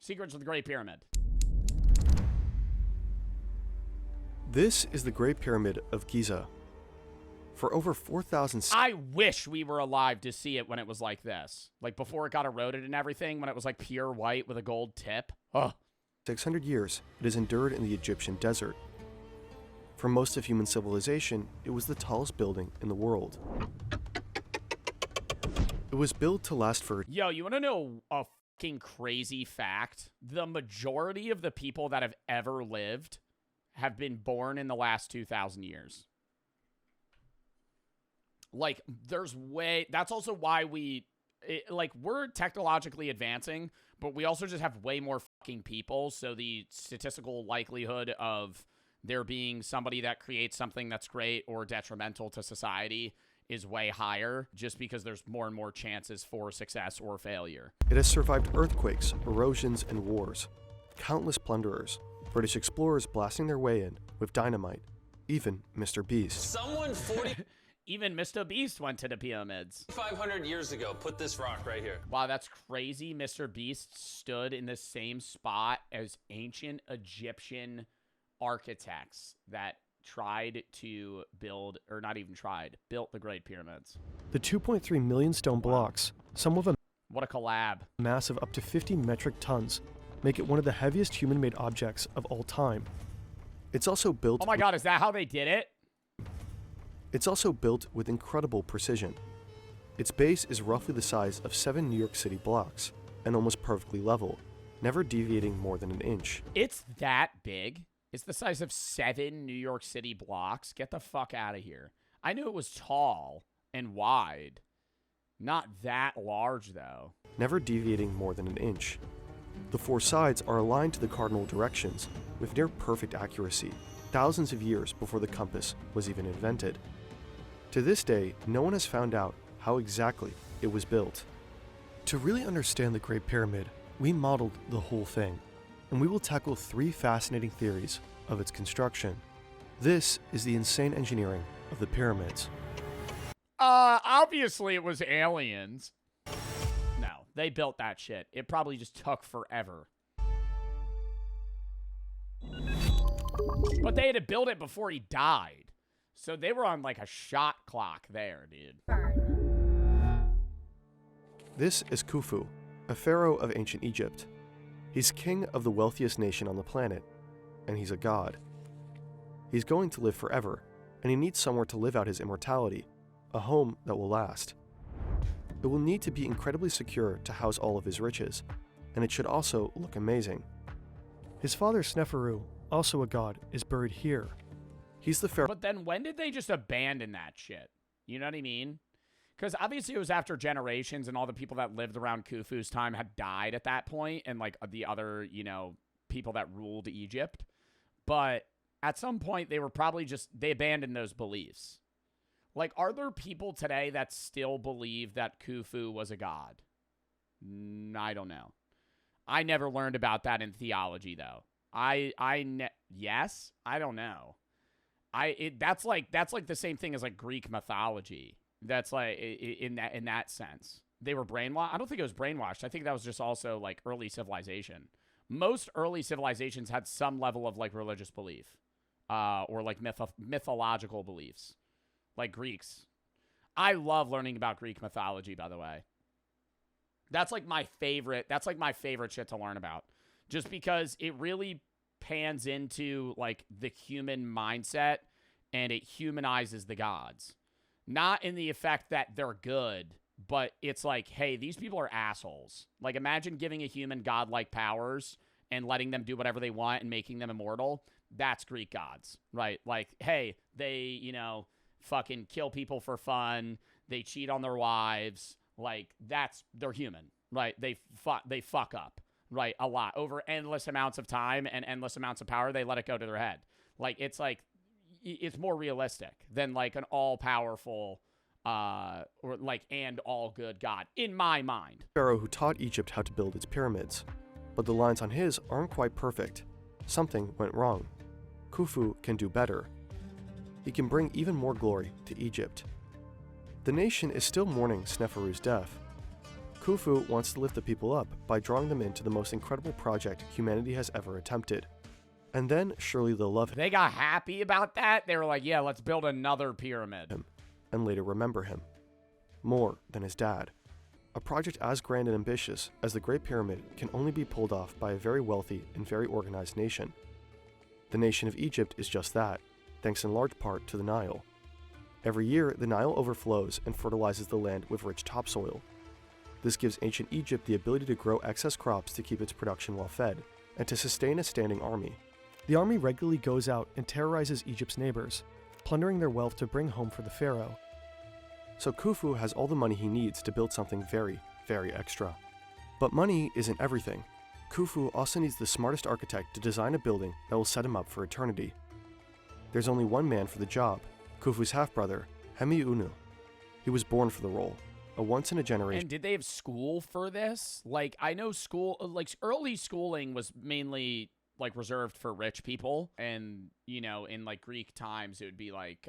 Secrets of the Great Pyramid. This is the Great Pyramid of Giza. For over 4,000... I wish we were alive to see it when it was like this. Like before it got eroded and everything, when it was like pure white with a gold tip. Oh. 600 years, it has endured in the Egyptian desert. For most of human civilization, it was the tallest building in the world. It was built to last for... Yo, you want to know a fucking crazy fact? The majority of the people that have ever lived have been born in the last 2,000 years. Like, there's way... That's also why we're technologically advancing, but we also just have way more fucking people, so the statistical likelihood of there being somebody that creates something that's great or detrimental to society is way higher, just because there's more and more chances for success or failure. It has survived earthquakes, erosions, and wars. Countless plunderers, British explorers blasting their way in with dynamite, even Mr. Beast. Even Mr. Beast went to the pyramids. 500 years ago, put this rock right here. Wow, that's crazy. Mr. Beast stood in the same spot as ancient Egyptian architects that tried to build, or not even tried, built the Great Pyramids. The 2.3 million stone blocks, some of them what a collab, mass of up to 50 metric tons, make it one of the heaviest human-made objects of all time. It's also built... Oh my god, is that how they did it? It's also built with incredible precision. Its base is roughly the size of 7 New York City blocks, and almost perfectly level, never deviating more than an inch. It's that big? It's the size of 7 New York City blocks? Get the fuck out of here. I knew it was tall and wide. Not that large, though. Never deviating more than an inch. The 4 sides are aligned to the cardinal directions with near perfect accuracy, thousands of years before the compass was even invented. To this day, no one has found out how exactly it was built. To really understand the Great Pyramid, we modeled the whole thing, and we will tackle 3 fascinating theories of its construction. This is the insane engineering of the pyramids. Obviously it was aliens. No, they built that shit. It probably just took forever. But they had to build it before he died. So they were on like a shot clock there, dude. This is Khufu, a pharaoh of ancient Egypt. He's king of the wealthiest nation on the planet, and he's a god. He's going to live forever, and he needs somewhere to live out his immortality, a home that will last. It will need to be incredibly secure to house all of his riches, and it should also look amazing. His father Sneferu, also a god, is buried here. He's the pharaoh. But then when did they just abandon that shit? You know what I mean? Because obviously it was after generations and all the people that lived around Khufu's time had died at that point, and like the other, you know, people that ruled Egypt. But at some point they were probably they abandoned those beliefs. Like, are there people today that still believe that Khufu was a god? I don't know. I never learned about that in theology, though. Yes? I don't know. That's like the same thing as like Greek mythology. That's like in that sense. They were brainwashed. I don't think it was brainwashed. I think that was just also like early civilization. Most early civilizations had some level of like religious belief, or like mythological beliefs, like Greeks. I love learning about Greek mythology, by the way. That's like my favorite. That's like my favorite shit to learn about, just because it really pans into like the human mindset and it humanizes the gods. Not in the effect that they're good, but it's like, hey, these people are assholes. Like, imagine giving a human godlike powers and letting them do whatever they want and making them immortal. That's Greek gods, right? Like, hey, they, you know, fucking kill people for fun. They cheat on their wives. Like, they're human, right? They fuck up. Right, a lot. Over endless amounts of time and endless amounts of power, they let it go to their head. Like, it's more realistic than, like, an all-powerful, or, like, and all-good god, in my mind. Pharaoh who taught Egypt how to build its pyramids. But the lines on his aren't quite perfect. Something went wrong. Khufu can do better. He can bring even more glory to Egypt. The nation is still mourning Sneferu's death. Khufu wants to lift the people up by drawing them into the most incredible project humanity has ever attempted. And then surely they'll love They got happy about that. They were like, yeah, let's build another pyramid. him, and later remember him. More than his dad. A project as grand and ambitious as the Great Pyramid can only be pulled off by a very wealthy and very organized nation. The nation of Egypt is just that, thanks in large part to the Nile. Every year, the Nile overflows and fertilizes the land with rich topsoil. This gives ancient Egypt the ability to grow excess crops to keep its production well fed, and to sustain a standing army. The army regularly goes out and terrorizes Egypt's neighbors, plundering their wealth to bring home for the pharaoh. So Khufu has all the money he needs to build something very, very extra. But money isn't everything. Khufu also needs the smartest architect to design a building that will set him up for eternity. There's only one man for the job, Khufu's half-brother, Hemiunu. He was born for the role, a once-in-a-generation. And did they have school for this? Like, I know school, like, early schooling was mainly, like, reserved for rich people. And, you know, in, like, Greek times, it would be, like,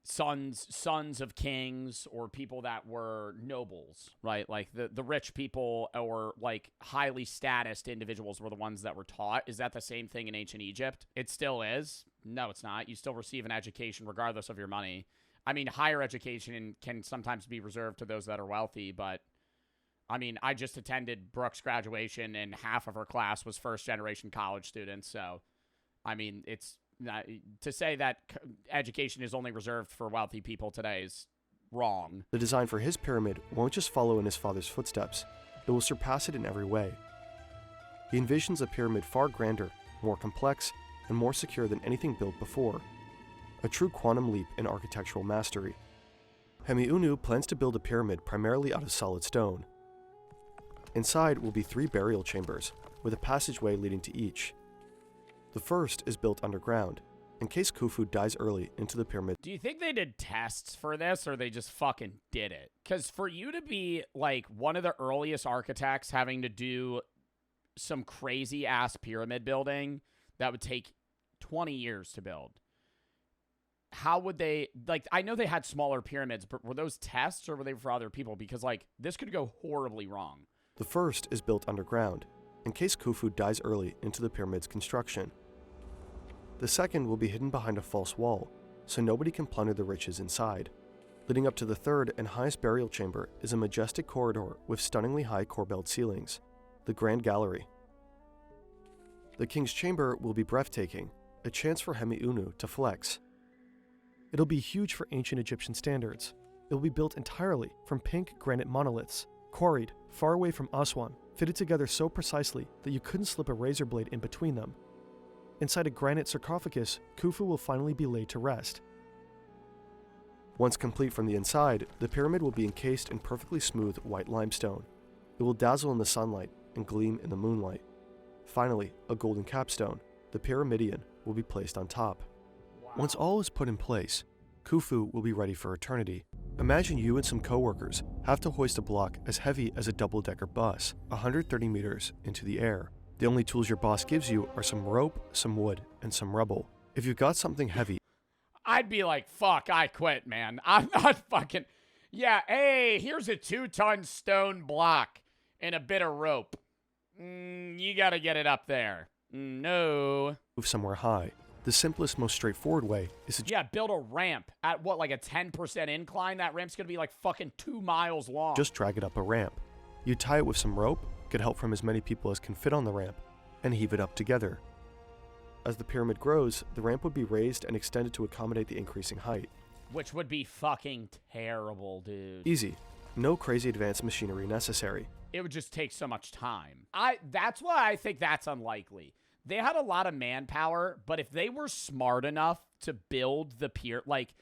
sons of kings or people that were nobles, right? Like, the rich people or, like, highly statused individuals were the ones that were taught. Is that the same thing in ancient Egypt? It still is. No, it's not. You still receive an education regardless of your money. I mean, higher education can sometimes be reserved to those that are wealthy, but, I mean, I just attended Brooke's graduation, and half of her class was first-generation college students, so, I mean, it's not, to say that education is only reserved for wealthy people today is wrong. The design for his pyramid won't just follow in his father's footsteps, it will surpass it in every way. He envisions a pyramid far grander, more complex, and more secure than anything built before. A true quantum leap in architectural mastery. Hemiunu plans to build a pyramid primarily out of solid stone. Inside will be 3 burial chambers, with a passageway leading to each. The first is built underground, in case Khufu dies early into the pyramid. Do you think they did tests for this, or they just fucking did it? Because for you to be, like, one of the earliest architects having to do some crazy-ass pyramid building that would take 20 years to build, how would they, like, I know they had smaller pyramids, but were those tests or were they for other people? Because, like, this could go horribly wrong. The first is built underground, in case Khufu dies early into the pyramid's construction. The second will be hidden behind a false wall, so nobody can plunder the riches inside. Leading up to the third and highest burial chamber is a majestic corridor with stunningly high corbelled ceilings, the Grand Gallery. The king's chamber will be breathtaking, a chance for Hemiunu to flex. It'll be huge for ancient Egyptian standards. It'll be built entirely from pink granite monoliths, quarried far away from Aswan, fitted together so precisely that you couldn't slip a razor blade in between them. Inside a granite sarcophagus, Khufu will finally be laid to rest. Once complete from the inside, the pyramid will be encased in perfectly smooth white limestone. It will dazzle in the sunlight and gleam in the moonlight. Finally, a golden capstone, the pyramidion, will be placed on top. Once all is put in place, Khufu will be ready for eternity. Imagine you and some coworkers have to hoist a block as heavy as a double-decker bus, 130 meters into the air. The only tools your boss gives you are some rope, some wood, and some rubble. If you've got something heavy, I'd be like, fuck, I quit, man. I'm not fucking, yeah, hey, here's a 2-ton stone block and a bit of rope. You gotta get it up there. No. move somewhere high. The simplest, most straightforward way is to Yeah, build a ramp at what, like a 10% incline? That ramp's gonna be like fucking 2 miles long. just drag it up a ramp. You tie it with some rope, get help from as many people as can fit on the ramp, and heave it up together. As the pyramid grows, the ramp would be raised and extended to accommodate the increasing height. Which would be fucking terrible, dude. Easy. No crazy advanced machinery necessary. It would just take so much time. That's why I think that's unlikely. They had a lot of manpower, but if they were smart enough to build the pier, like,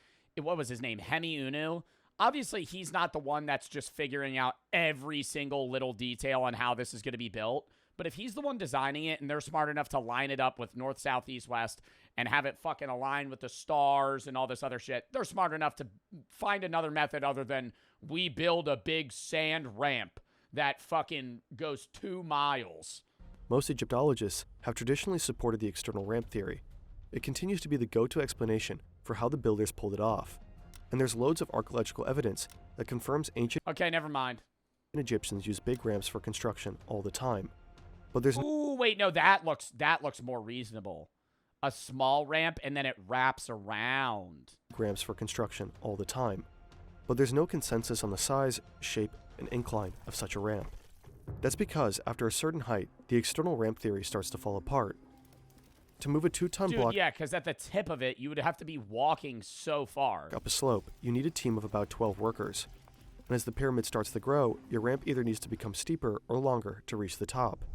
what was his name? Hemiunu? Obviously, he's not the one that's just figuring out every single little detail on how this is going to be built. But if he's the one designing it and they're smart enough to line it up with north, south, east, west and have it fucking align with the stars and all this other shit, they're smart enough to find another method other than we build a big sand ramp that fucking goes 2 miles. Most Egyptologists have traditionally supported the external ramp theory. It continues to be the go-to explanation for how the builders pulled it off. And there's loads of archaeological evidence that confirms ancient Okay, never mind. Egyptians use big ramps for construction all the time. But there's Ooh, wait, no, that looks more reasonable. A small ramp and then it wraps around. ramps for construction all the time. But there's no consensus on the size, shape, and incline of such a ramp. That's because after a certain height, the external ramp theory starts to fall apart. To move a 2-ton Dude, block yeah, because at the tip of it, you would have to be walking so far. up a slope, you need a team of about 12 workers. And as the pyramid starts to grow, your ramp either needs to become steeper or longer to reach the top.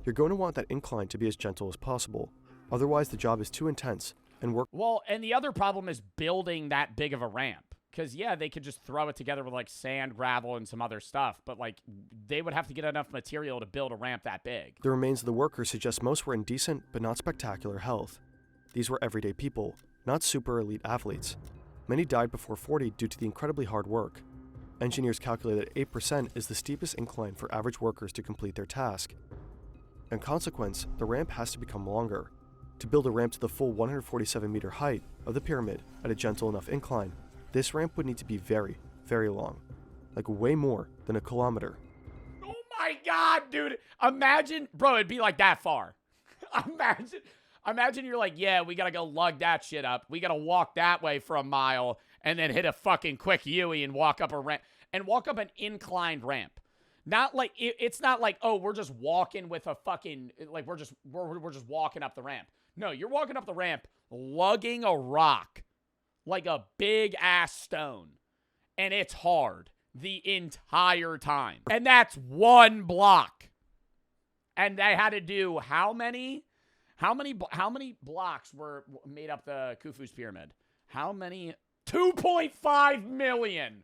You're going to want that incline to be as gentle as possible. Otherwise, the job is too intense and work Well, and the other problem is building that big of a ramp. Because, yeah, they could just throw it together with, like, sand, gravel, and some other stuff. But, like, they would have to get enough material to build a ramp that big. The remains of the workers suggest most were in decent but not spectacular health. These were everyday people, not super elite athletes. Many died before 40 due to the incredibly hard work. Engineers calculate that 8% is the steepest incline for average workers to complete their task. In consequence, the ramp has to become longer. To build a ramp to the full 147-meter height of the pyramid at a gentle enough incline, this ramp would need to be very, very long. Like way more than a kilometer. Oh, my God, dude. Imagine, bro, it'd be like that far. Imagine you're like, yeah, we got to go lug that shit up. We got to walk that way for a mile and then hit a fucking quick Yui and walk up a ramp. And walk up an inclined ramp. Not like, it's not like, oh, we're just walking with a fucking, like, we're just walking up the ramp. No, you're walking up the ramp, lugging a rock, like a big-ass stone. And it's hard the entire time. And that's one block. And they had to do how many blocks were made up the Khufu's pyramid? How many? 2.5 million.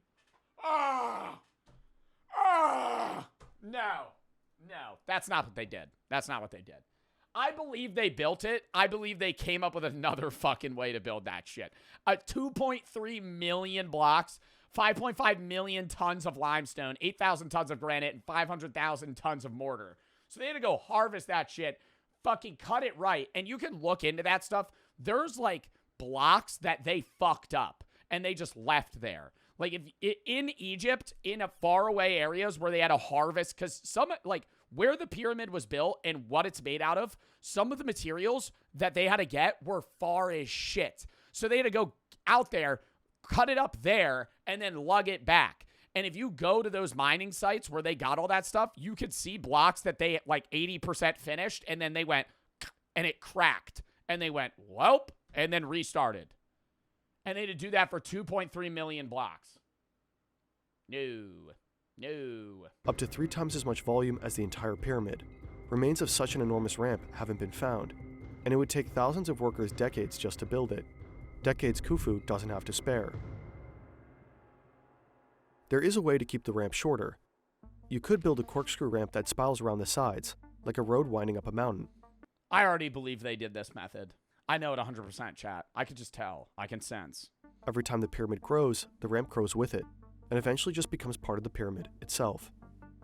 No, that's not what they did. That's not what they did. I believe they built it. I believe they came up with another fucking way to build that shit. 2.3 million blocks, 5.5 million tons of limestone, 8,000 tons of granite, and 500,000 tons of mortar. So they had to go harvest that shit, fucking cut it right. And you can look into that stuff. There's like blocks that they fucked up and they just left there. Like if in Egypt, in a faraway areas where they had to harvest, because some, like where the pyramid was built and what it's made out of, some of the materials that they had to get were far as shit. So they had to go out there, cut it up there, and then lug it back. And if you go to those mining sites where they got all that stuff, you could see blocks that they like 80% finished, and then they went, and it cracked. And they went, welp, and then restarted. And they had to do that for 2.3 million blocks. No. Up to 3 times as much volume as the entire pyramid. Remains of such an enormous ramp haven't been found, and it would take thousands of workers decades just to build it. Decades Khufu doesn't have to spare. There is a way to keep the ramp shorter. You could build a corkscrew ramp that spirals around the sides, like a road winding up a mountain. I already believe they did this method. I know it 100%, chat. I could just tell. I can sense. Every time the pyramid grows, the ramp grows with it, and eventually just becomes part of the pyramid itself.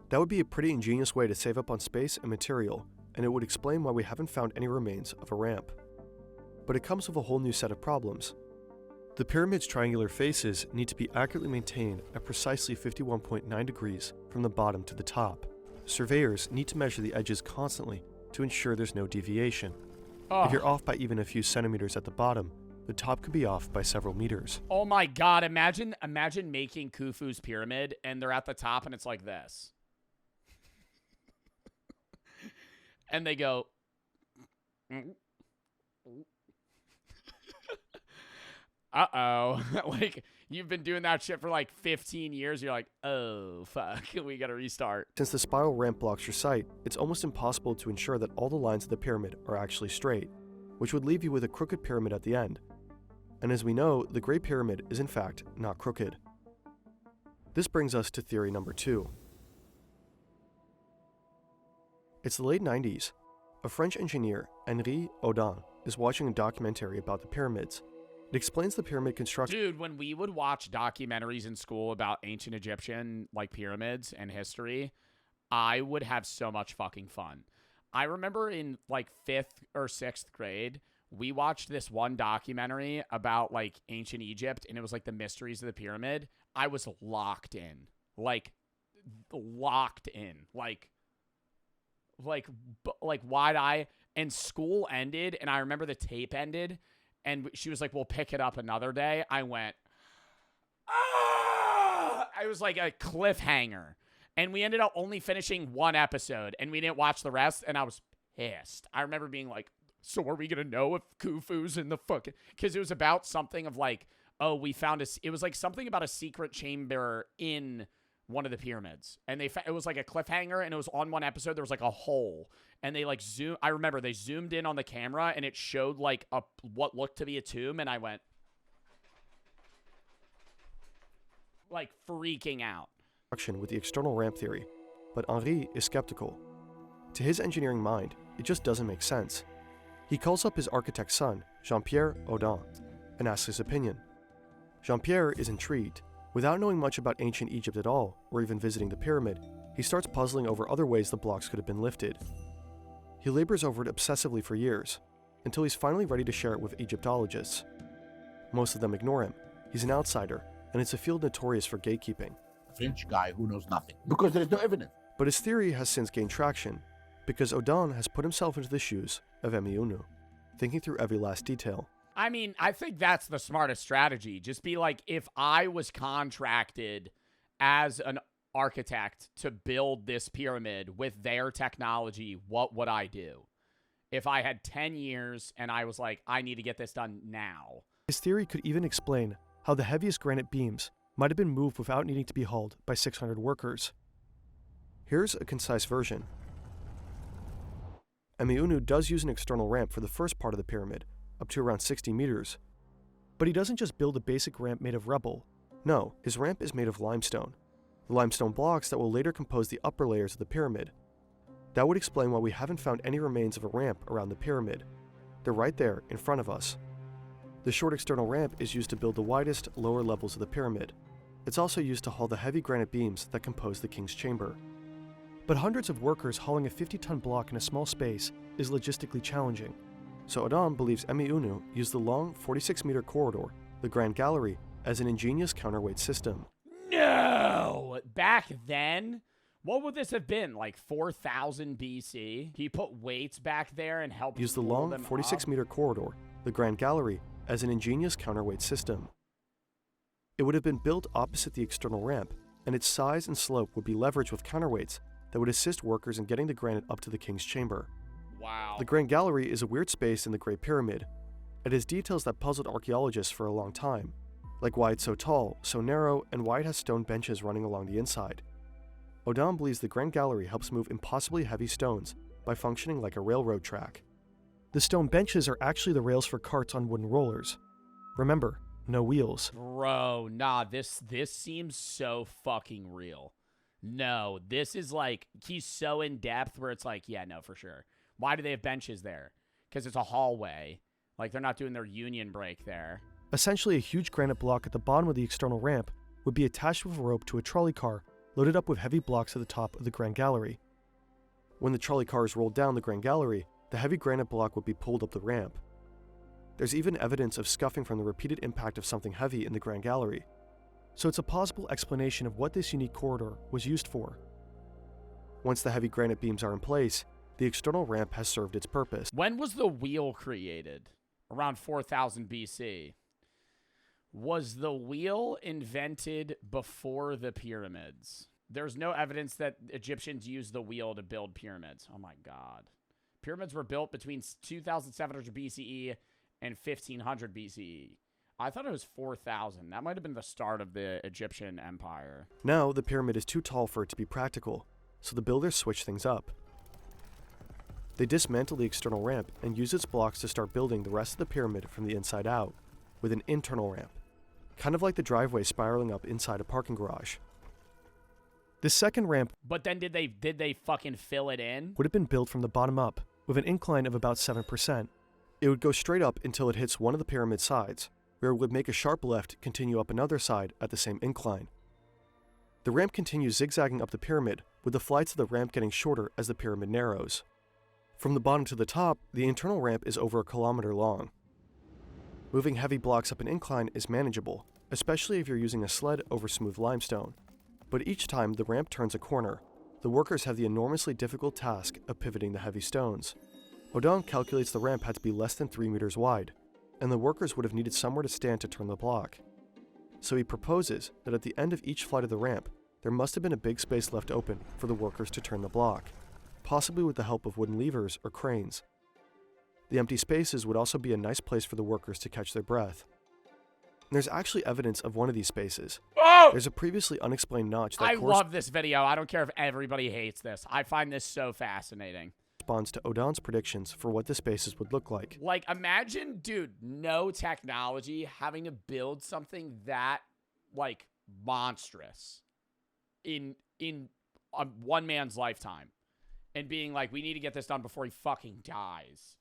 That would be a pretty ingenious way to save up on space and material, and it would explain why we haven't found any remains of a ramp. But it comes with a whole new set of problems. The pyramid's triangular faces need to be accurately maintained at precisely 51.9 degrees from the bottom to the top. Surveyors need to measure the edges constantly to ensure there's no deviation. If you're off by even a few centimeters at the bottom, the top could be off by several meters. Oh my God, imagine making Khufu's pyramid and they're at the top and it's like this. And they go, uh-oh. Like, you've been doing that shit for like 15 years. You're like, oh, fuck, we gotta restart. Since the spiral ramp blocks your sight, it's almost impossible to ensure that all the lines of the pyramid are actually straight, which would leave you with a crooked pyramid at the end. And as we know, the Great Pyramid is in fact not crooked. This brings us to theory number 2. It's the late 90s. A French engineer, Henri Audin, is watching a documentary about the pyramids. It explains the pyramid construction. Dude, when we would watch documentaries in school about ancient Egyptian, like pyramids and history, I would have so much fucking fun. I remember in like 5th or 6th grade, we watched this one documentary about like ancient Egypt, and it was like the mysteries of the pyramid. I was locked in. Like, locked in, like wide eye. And school ended, and I remember the tape ended, and she was like, "We'll pick it up another day." I went, ah! I was like a cliffhanger, and we ended up only finishing one episode, and we didn't watch the rest, and I was pissed. I remember being like, "So are we gonna know if Khufu's in the fucking?" Because it was about something of like, oh, we found it was like something about a secret chamber in one of the pyramids, and it was like a cliffhanger, and it was on one episode. There was like a hole, and they like I remember they zoomed in on the camera, and it showed like what looked to be a tomb, and I went like freaking out. With the external ramp theory, but Henri is skeptical. To his engineering mind, it just doesn't make sense. He calls up his architect's son, Jean-Pierre Audin, and asks his opinion. Jean-Pierre is intrigued. Without knowing much about ancient Egypt at all, or even visiting the pyramid, he starts puzzling over other ways the blocks could have been lifted. He labors over it obsessively for years, until he's finally ready to share it with Egyptologists. Most of them ignore him. He's an outsider, and it's a field notorious for gatekeeping. French guy who knows nothing, because there is no evidence. But his theory has since gained traction, because Audin has put himself into the shoes of Emeunu, thinking through every last detail. I mean, I think that's the smartest strategy. Just be like, if I was contracted as an architect to build this pyramid with their technology, what would I do? If I had 10 years and I was like, I need to get this done now. His theory could even explain how the heaviest granite beams might have been moved without needing to be hauled by 600 workers. Here's a concise version. Emeunu does use an external ramp for the first part of the pyramid, up to around 60 meters. But he doesn't just build a basic ramp made of rubble. No, his ramp is made of limestone. The limestone blocks that will later compose the upper layers of the pyramid. That would explain why we haven't found any remains of a ramp around the pyramid. They're right there, in front of us. The short external ramp is used to build the widest, lower levels of the pyramid. It's also used to haul the heavy granite beams that compose the king's chamber. But hundreds of workers hauling a 50-ton block in a small space is logistically challenging. So Audin believes Emeunu used the long 46-meter corridor, the Grand Gallery, as an ingenious counterweight system. No! Back then, what would this have been, like 4,000 BC? He put weights back there and helped Used the pull long them 46-meter corridor, the Grand Gallery, as an ingenious counterweight system. It would have been built opposite the external ramp, and its size and slope would be leveraged with counterweights that would assist workers in getting the granite up to the king's chamber. Wow. The Grand Gallery is a weird space in the Great Pyramid. It has details that puzzled archaeologists for a long time, like why it's so tall, so narrow, and why it has stone benches running along the inside. Audin believes the Grand Gallery helps move impossibly heavy stones by functioning like a railroad track. The stone benches are actually the rails for carts on wooden rollers. Remember, no wheels. Bro, nah, this seems so fucking real. No, this is like, he's so in depth where it's like, yeah, no, for sure. Why do they have benches there? Because it's a hallway. Like, they're not doing their union break there. Essentially, a huge granite block at the bottom of the external ramp would be attached with a rope to a trolley car loaded up with heavy blocks at the top of the Grand Gallery. When the trolley cars rolled down the Grand Gallery, the heavy granite block would be pulled up the ramp. There's even evidence of scuffing from the repeated impact of something heavy in the Grand Gallery. So it's a plausible explanation of what this unique corridor was used for. Once the heavy granite beams are in place, the external ramp has served its purpose. When was the wheel created? Around 4000 BC. Was the wheel invented before the pyramids? There's no evidence that Egyptians used the wheel to build pyramids. Oh my God. Pyramids were built between 2700 BCE and 1500 BCE. I thought it was 4000. That might have been the start of the Egyptian empire. Now, the pyramid is too tall for it to be practical, so the builders switch things up. They dismantle the external ramp and use its blocks to start building the rest of the pyramid from the inside out, with an internal ramp, kind of like the driveway spiraling up inside a parking garage. This second ramp But then did they fucking fill it in? would have been built from the bottom up, with an incline of about 7%. It would go straight up until it hits one of the pyramid sides, where it would make a sharp left continue up another side at the same incline. The ramp continues zigzagging up the pyramid, with the flights of the ramp getting shorter as the pyramid narrows. From the bottom to the top, the internal ramp is over 1 kilometer long. Moving heavy blocks up an incline is manageable, especially if you're using a sled over smooth limestone. But each time the ramp turns a corner, the workers have the enormously difficult task of pivoting the heavy stones. Odon calculates the ramp had to be less than 3 meters wide, and the workers would have needed somewhere to stand to turn the block. So he proposes that at the end of each flight of the ramp, there must have been a big space left open for the workers to turn the block, possibly with the help of wooden levers or cranes. The empty spaces would also be a nice place for the workers to catch their breath. And there's actually evidence of one of these spaces. Oh! There's a previously unexplained notch that I love this video. I don't care if everybody hates this. I find this so fascinating. Corresponds to Odon's predictions for what the spaces would look like. Like, imagine, dude, no technology having to build something that, like, monstrous in one man's lifetime. And being like, we need to get this done before he fucking dies.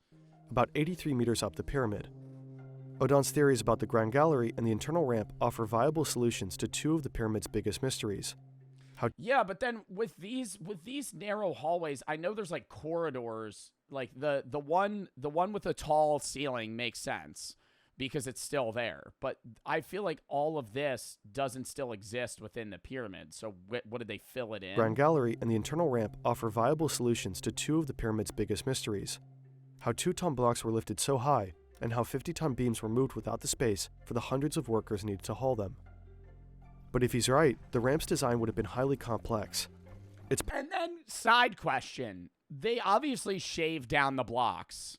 About 83 meters up the pyramid. Odon's theories about the Grand Gallery and the internal ramp offer viable solutions to two of the pyramid's biggest mysteries. Yeah, but then with these narrow hallways, I know there's like corridors. Like the one with the tall ceiling makes sense because it's still there. But I feel like all of this doesn't still exist within the pyramid. So what did they fill it in? Grand Gallery and the internal ramp offer viable solutions to two of the pyramid's biggest mysteries. How 2-ton blocks were lifted so high, and how 50-ton beams were moved without the space for the hundreds of workers needed to haul them. But if he's right, the ramp's design would have been highly complex. And then, side question, they obviously shaved down the blocks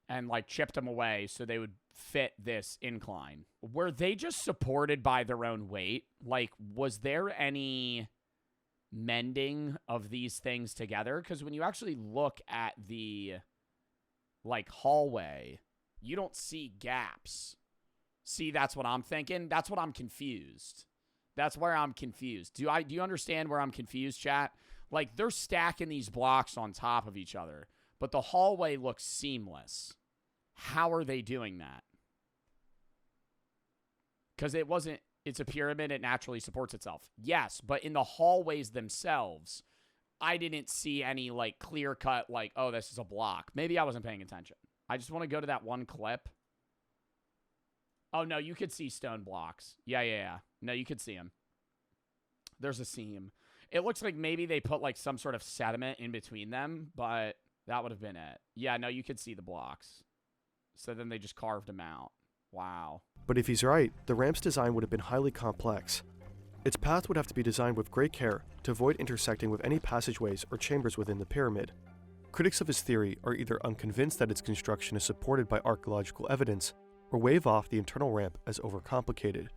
and, like, chipped them away so they would fit this incline. Were they just supported by their own weight? Like, was there any mending of these things together? Because when you actually look at the, like, hallway, you don't see gaps. See, that's what I'm thinking. That's what I'm confused. That's where I'm confused. Do you understand where I'm confused, chat? Like, they're stacking these blocks on top of each other, but the hallway looks seamless. How are they doing that? Because it's a pyramid, it naturally supports itself. Yes, but in the hallways themselves, I didn't see any, like, clear-cut, like, oh, this is a block. Maybe I wasn't paying attention. I just want to go to that one clip. Oh, no, you could see stone blocks. Yeah. No, you could see them. There's a seam. It looks like maybe they put, like, some sort of sediment in between them, but that would have been it. Yeah, no, you could see the blocks. So then they just carved them out. Wow. But if he's right, the ramp's design would have been highly complex. Its path would have to be designed with great care to avoid intersecting with any passageways or chambers within the pyramid. Critics of his theory are either unconvinced that its construction is supported by archaeological evidence, or wave off the internal ramp as overcomplicated.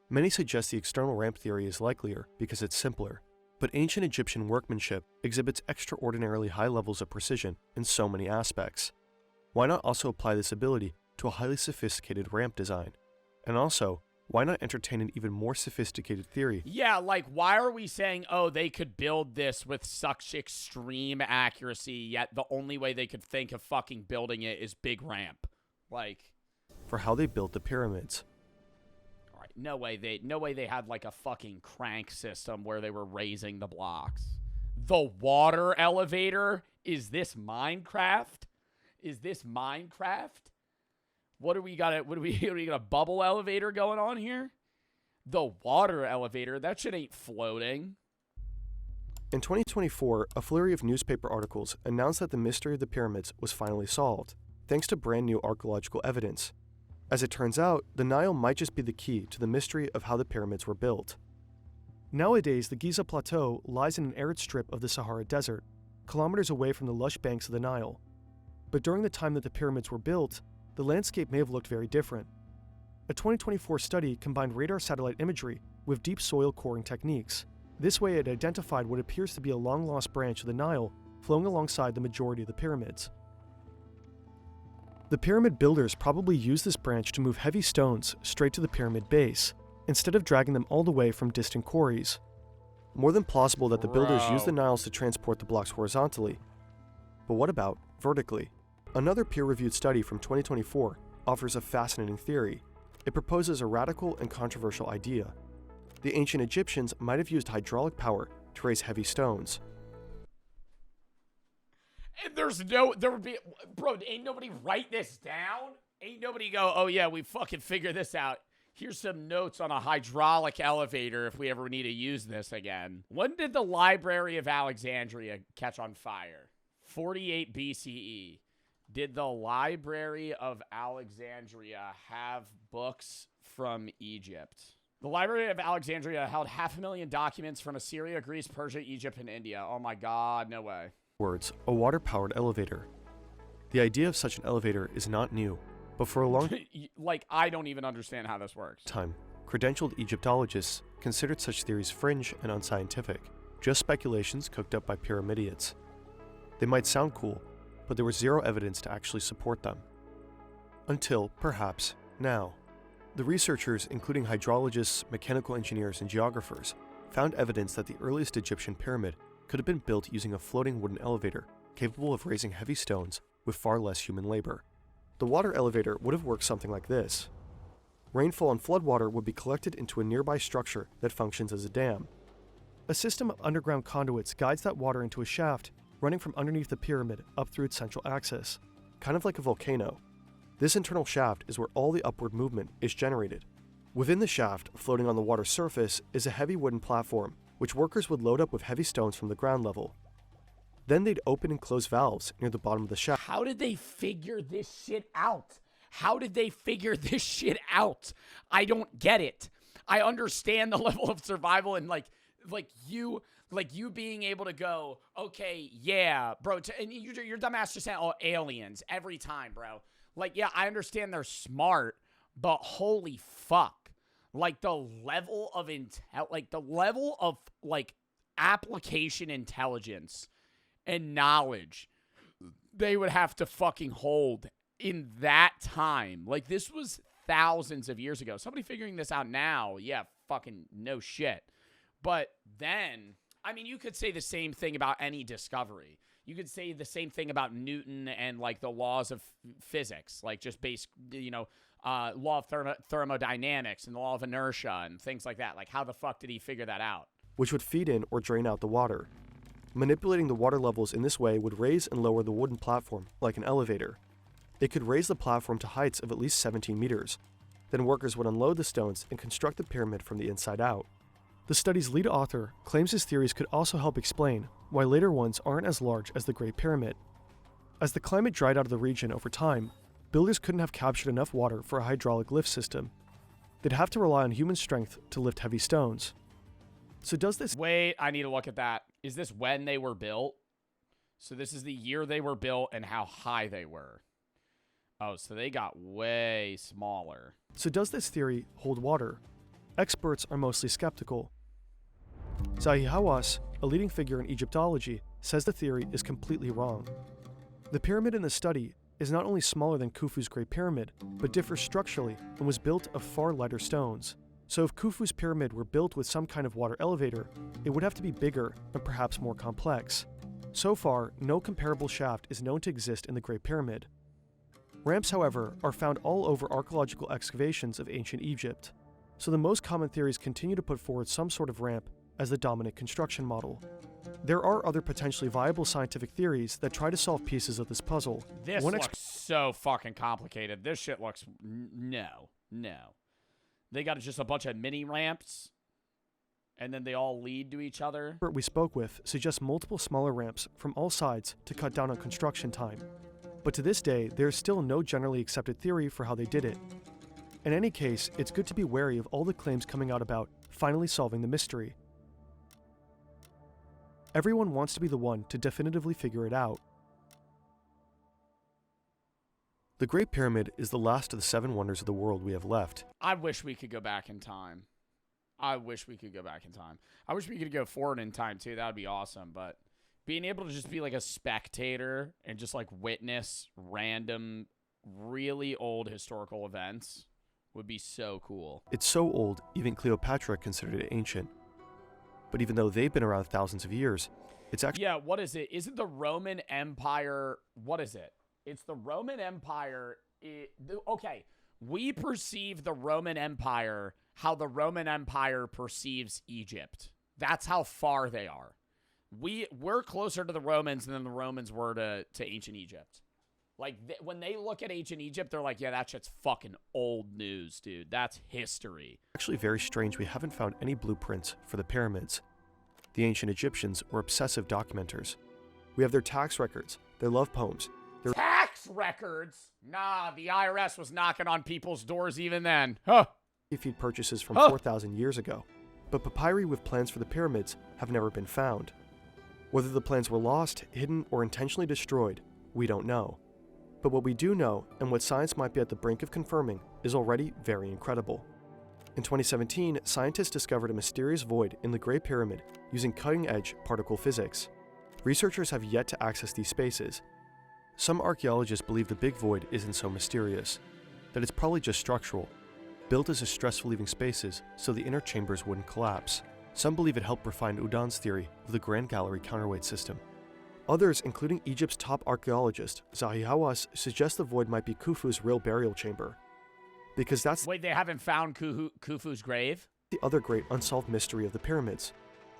Many suggest the external ramp theory is likelier because it's simpler, but ancient Egyptian workmanship exhibits extraordinarily high levels of precision in so many aspects. Why not also apply this ability to a highly sophisticated ramp design? And also, why not entertain an even more sophisticated theory? Yeah, like, why are we saying, oh, they could build this with such extreme accuracy, yet the only way they could think of fucking building it is big ramp? Like, for how they built the pyramids. all right, no way they had, like, a fucking crank system where they were raising the blocks. The water elevator? Is this Minecraft? What do we got a bubble elevator going on here? The water elevator? That shit ain't floating. In 2024, a flurry of newspaper articles announced that the mystery of the pyramids was finally solved, thanks to brand new archaeological evidence. As it turns out, the Nile might just be the key to the mystery of how the pyramids were built. Nowadays, the Giza Plateau lies in an arid strip of the Sahara Desert, kilometers away from the lush banks of the Nile. But during the time that the pyramids were built, the landscape may have looked very different. A 2024 study combined radar satellite imagery with deep soil coring techniques. This way, it identified what appears to be a long-lost branch of the Nile flowing alongside the majority of the pyramids. The pyramid builders probably used this branch to move heavy stones straight to the pyramid base, instead of dragging them all the way from distant quarries. More than plausible that the builders used the Niles to transport the blocks horizontally. But what about vertically? Another peer-reviewed study from 2024 offers a fascinating theory. It proposes a radical and controversial idea. The ancient Egyptians might have used hydraulic power to raise heavy stones. And there would be, bro, ain't nobody write this down? Ain't nobody go, oh yeah, we fucking figured this out. Here's some notes on a hydraulic elevator if we ever need to use this again. When did the Library of Alexandria catch on fire? 48 BCE. Did the Library of Alexandria have books from Egypt? The Library of Alexandria held 500,000 documents from Assyria, Greece, Persia, Egypt, and India. Oh my God, no way. Words, a water-powered elevator. The idea of such an elevator is not new, but for a long Like, I don't even understand how this works. time, credentialed Egyptologists considered such theories fringe and unscientific, just speculations cooked up by pyramidians. They might sound cool, but there was zero evidence to actually support them. Until, perhaps, now. The researchers, including hydrologists, mechanical engineers, and geographers, found evidence that the earliest Egyptian pyramid could have been built using a floating wooden elevator capable of raising heavy stones with far less human labor. The water elevator would have worked something like this. Rainfall and floodwater would be collected into a nearby structure that functions as a dam. A system of underground conduits guides that water into a shaft running from underneath the pyramid up through its central axis, kind of like a volcano. This internal shaft is where all the upward movement is generated. Within the shaft, floating on the water's surface, is a heavy wooden platform, which workers would load up with heavy stones from the ground level. Then they'd open and close valves near the bottom of the shaft. How did they figure this shit out? How did they figure this shit out? I don't get it. I understand the level of survival and like you being able to go, okay, yeah, bro. And your dumbass just saying, oh, aliens every time, bro. Like, yeah, I understand they're smart, but holy fuck. Like the level of application intelligence and knowledge they would have to fucking hold in that time. Like, this was thousands of years ago. Somebody figuring this out now, yeah, fucking no shit. But then, I mean, you could say the same thing about any discovery. You could say the same thing about Newton and, like, the laws of physics, like just law of thermodynamics and the law of inertia and things like that. Like, how the fuck did he figure that out? Which would feed in or drain out the water. Manipulating the water levels in this way would raise and lower the wooden platform, like an elevator. It could raise the platform to heights of at least 17 meters. Then workers would unload the stones and construct the pyramid from the inside out. The study's lead author claims his theories could also help explain why later ones aren't as large as the Great Pyramid. As the climate dried out of the region over time, builders couldn't have captured enough water for a hydraulic lift system. They'd have to rely on human strength to lift heavy stones. So does this— Wait, I need to look at that. Is this when they were built? So this is the year they were built and how high they were. Oh, so they got way smaller. So does this theory hold water? Experts are mostly skeptical. Zahi Hawass, a leading figure in Egyptology, says the theory is completely wrong. The pyramid in the study is not only smaller than Khufu's Great Pyramid, but differs structurally and was built of far lighter stones. So if Khufu's pyramid were built with some kind of water elevator, it would have to be bigger and perhaps more complex. So far, no comparable shaft is known to exist in the Great Pyramid. Ramps, however, are found all over archaeological excavations of ancient Egypt. So the most common theories continue to put forward some sort of ramp as the dominant construction model. There are other potentially viable scientific theories that try to solve pieces of this puzzle. This looks so fucking complicated. This shit looks... No. They got just a bunch of mini ramps, and then they all lead to each other. We spoke with suggests multiple smaller ramps from all sides to cut down on construction time. But to this day, there is still no generally accepted theory for how they did it. In any case, it's good to be wary of all the claims coming out about finally solving the mystery. Everyone wants to be the one to definitively figure it out. The Great Pyramid is the last of the 7 wonders of the world we have left. I wish we could go back in time. I wish we could go forward in time, too. That would be awesome. But being able to just be like a spectator and just like witness random, really old historical events would be so cool. It's so old, even Cleopatra considered it ancient. But even though they've been around thousands of years, it's actually... Yeah, what is it? Isn't the Roman Empire... What is it? It's the Roman Empire... Okay, we perceive the Roman Empire how the Roman Empire perceives Egypt. That's how far they are. We're closer to the Romans than the Romans were to ancient Egypt. Like, when they look at ancient Egypt, they're like, yeah, that shit's fucking old news, dude. That's history. Actually very strange we haven't found any blueprints for the pyramids. The ancient Egyptians were obsessive documenters. We have their tax records, their love poems, their Tax records? Nah, the IRS was knocking on people's doors even then. Huh. feed purchases from 4,000 years ago. But papyri with plans for the pyramids have never been found. Whether the plans were lost, hidden, or intentionally destroyed, we don't know. But what we do know, and what science might be at the brink of confirming, is already very incredible. In 2017, scientists discovered a mysterious void in the Great Pyramid using cutting-edge particle physics. Researchers have yet to access these spaces. Some archaeologists believe the big void isn't so mysterious, that it's probably just structural, built as a stress relieving spaces so the inner chambers wouldn't collapse. Some believe it helped refine Udon's theory of the Grand Gallery counterweight system. Others, including Egypt's top archaeologist, Zahi Hawass, suggest the void might be Khufu's real burial chamber. Because that's Wait, they haven't found Khufu's grave? the other great unsolved mystery of the pyramids.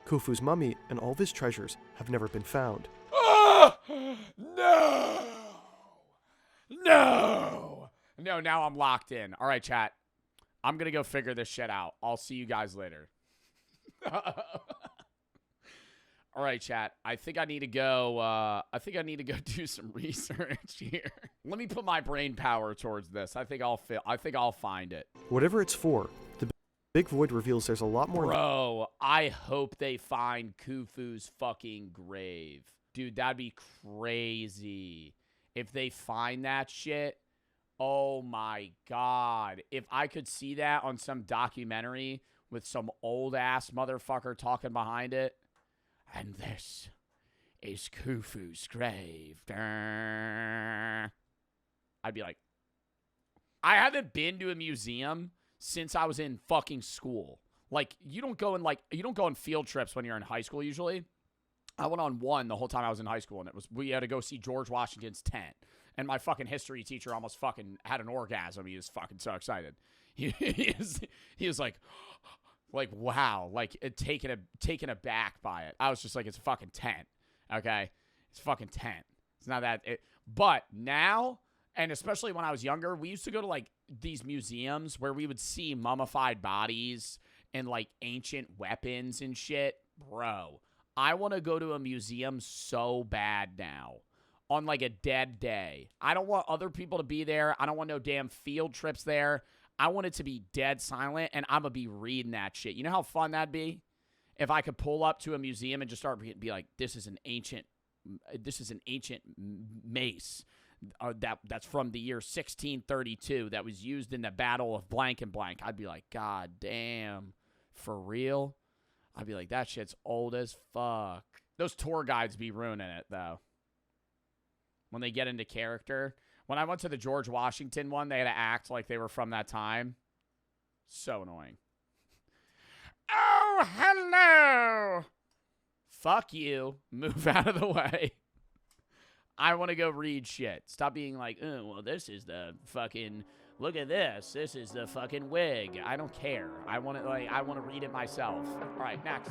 Khufu's mummy and all of his treasures have never been found. No! No! No, now I'm locked in. All right, chat. I'm going to go figure this shit out. I'll see you guys later. All right, chat. I think I need to go do some research here. Let me put my brain power towards this. I think I'll find it. Whatever it's for, the big void reveals there's a lot more. Bro, I hope they find Khufu's fucking grave. Dude, that'd be crazy. If they find that shit, oh my God. If I could see that on some documentary with some old-ass motherfucker talking behind it. And this is Khufu's grave. I'd be like, I haven't been to a museum since I was in fucking school. Like, you don't go on field trips when you're in high school usually. I went on one the whole time I was in high school, and we had to go see George Washington's tent. And my fucking history teacher almost fucking had an orgasm. He was fucking so excited. He was like, wow, like taken aback by it. I was just like, it's a fucking tent, okay? It's a fucking tent. It's not that. But now, and especially when I was younger, we used to go to like these museums where we would see mummified bodies and like ancient weapons and shit. Bro, I want to go to a museum so bad now on like a dead day. I don't want other people to be there. I don't want no damn field trips there. I want it to be dead silent, and I'm going to be reading that shit. You know how fun that'd be? If I could pull up to a museum and just start be like, this is an ancient mace that's from the year 1632 that was used in the Battle of blank and blank. I'd be like, God damn, for real? I'd be like, that shit's old as fuck. Those tour guides be ruining it, though. When they get into character. When I went to the George Washington one, they had to act like they were from that time. So annoying. Oh, hello. Fuck you. Move out of the way. I want to go read shit. Stop being like, oh, well, this is the fucking, look at this. This is the fucking wig. I don't care. I want to read it myself. All right, next.